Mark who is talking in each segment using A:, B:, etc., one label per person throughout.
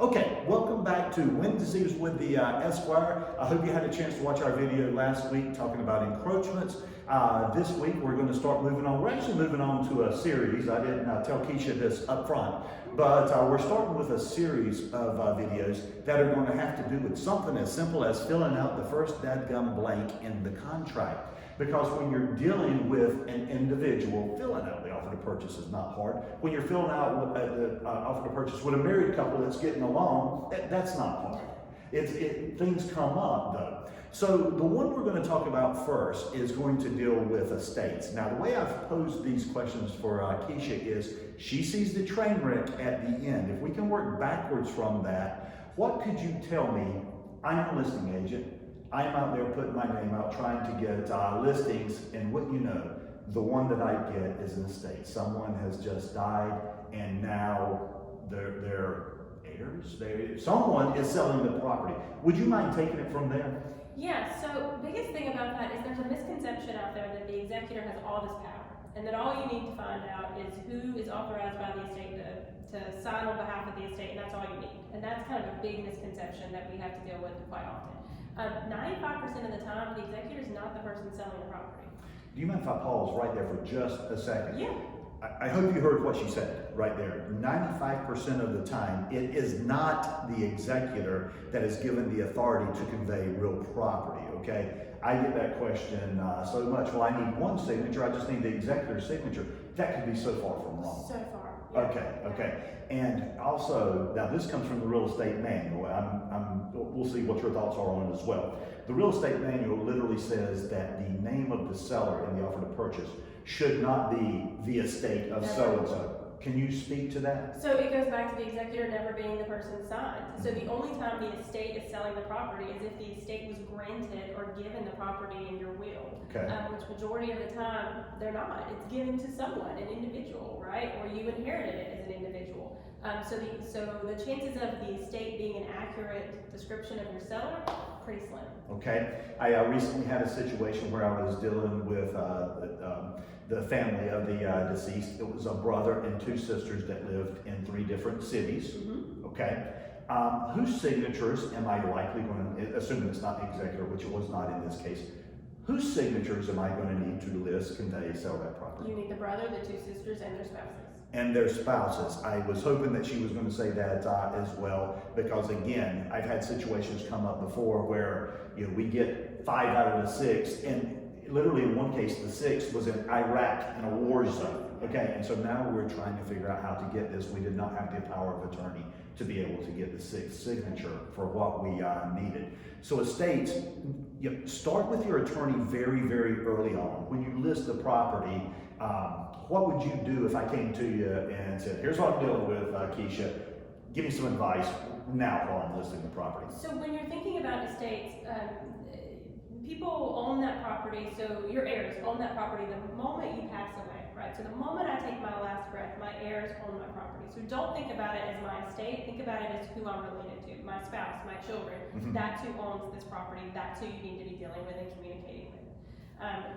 A: Okay, welcome back to Wednesdays with the Esquire. I hope you had a chance to watch our video last week talking about encroachments. This week we're going to start moving on. We're actually moving on to a series. I didn't tell Keisha this up front, but we're starting with a series of videos that are going to have to do with something as simple as filling out the first dadgum blank in the contract. Because when you're dealing with an individual, filling out the offer to purchase is not hard. When you're filling out the offer to purchase with a married couple that's getting along, that's not hard. Things come up though. So the one we're going to talk about first is going to deal with estates. Now the way I've posed these questions for Keisha is, she sees the train wreck at the end. If we can work backwards from that, what could you tell me? I'm a listing agent. I'm out there putting my name out, trying to get listings, and what you know, the one that I get is an estate. Someone has just died, and now their heirs, someone is selling the property. Would you mind taking it from there?
B: Yeah, so biggest thing about that is there's a misconception out there that the executor has all this power, and that all you need to find out is who is authorized by the estate to sign on behalf of the estate, and that's all you need. And that's kind of a big misconception that we have to deal with quite often. 95% of the time, the executor is not the person selling the property.
A: Do you mind if I pause right there for just a second?
B: Yeah.
A: I hope you heard what she said right there. 95% of the time, it is not the executor that is given the authority to convey real property, okay? I get that question so much. Well, I need one signature, I just need the executor's signature. That could be so far from wrong.
B: So far.
A: Yeah. Okay. And also, now this comes from the real estate manual. We'll see what your thoughts are on it as well. The real estate manual literally says that the name of the seller in the offer to purchase should not be the estate of so-and-so. Can you speak to that?
B: So it goes back to the executor never being the person signed. So the only time the estate is selling the property is if the estate was granted or given the property in your will.
A: Okay.
B: Which majority of the time, they're not. It's given to someone, an individual, right? Or you inherited it as an individual. So the chances of the estate being an accurate description of your seller, pretty slim.
A: Okay. I recently had a situation where I was dealing with the family of the deceased. It was a brother and two sisters that lived in 3 different cities. Mm-hmm. Okay. Whose signatures am I likely going to, assuming it's not the executor, which it was not in this case, whose signatures am I going to need to list, convey, sell that property?
B: You need the brother, the 2 sisters, and their spouses.
A: And their spouses. I was hoping that she was going to say that as well, because again, I've had situations come up before where we get 5 out of the 6, and literally in one case, the 6th was in Iraq in a war zone. Okay, and so now we're trying to figure out how to get this. We did not have the power of attorney to be able to get the 6th signature for what we needed. So estates, start with your attorney very, very early on. When you list the property, what would you do if I came to you and said, here's what I'm dealing with, Keisha, give me some advice now while I'm listing the property?
B: So when you're thinking about estates, people own that property, so your heirs own that property the moment you pass away, right? So the moment I take my last breath, my heirs own my property. So don't think about it as my estate, think about it as who I'm related to, my spouse, my children. Mm-hmm. That's who owns this property, that's who you need to be dealing with and communicating with.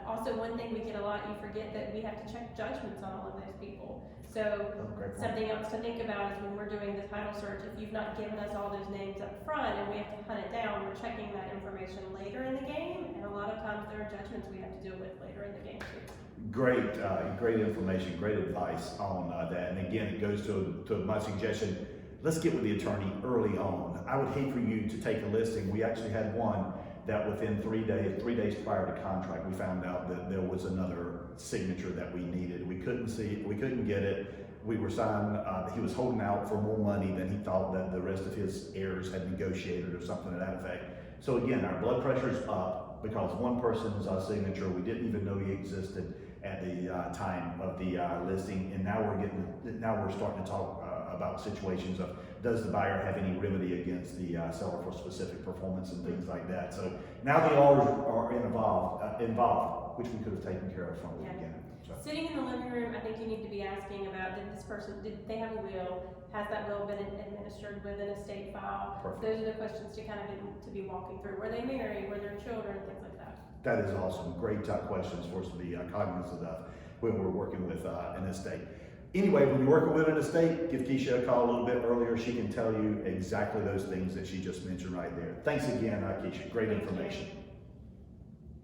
B: Also, one thing we get a lot, you forget that we have to check judgments on all of those people. So something else to think about is when we're doing the title search, if you've not given us all those names up front and we have to hunt it down, we're checking that information later in the game, and a lot of times there are judgments we have to deal with later in the game too.
A: Great information, great advice on that. And again, it goes to my suggestion, let's get with the attorney early on. I would hate for you to take a listing. We actually had one that within 3 days prior to contract, we found out that there was another signature that we needed. We couldn't get it. We were signed, he was holding out for more money than he thought that the rest of his heirs had negotiated or something to that effect. So again, our blood pressure's up because one person's signature, we didn't even know he existed at the time of the listing, and now we're starting to talk about situations of, does the buyer have any remedy against the seller for specific performance and things like that. So now the orders are involved, which we could have taken care of from the beginning. So.
B: Sitting in the living room, I think you need to be asking about, did they have a will? Has that will been administered with an estate file?
A: Perfect.
B: Those are the questions to kind of be walking through. Were they married? Were there children? Things like that.
A: That is awesome. Great questions for us to be cognizant of when we're working with an estate. Anyway, when you're working with an estate, give Keisha a call a little bit earlier. She can tell you exactly those things that she just mentioned right there. Thanks again, Keisha. Great information.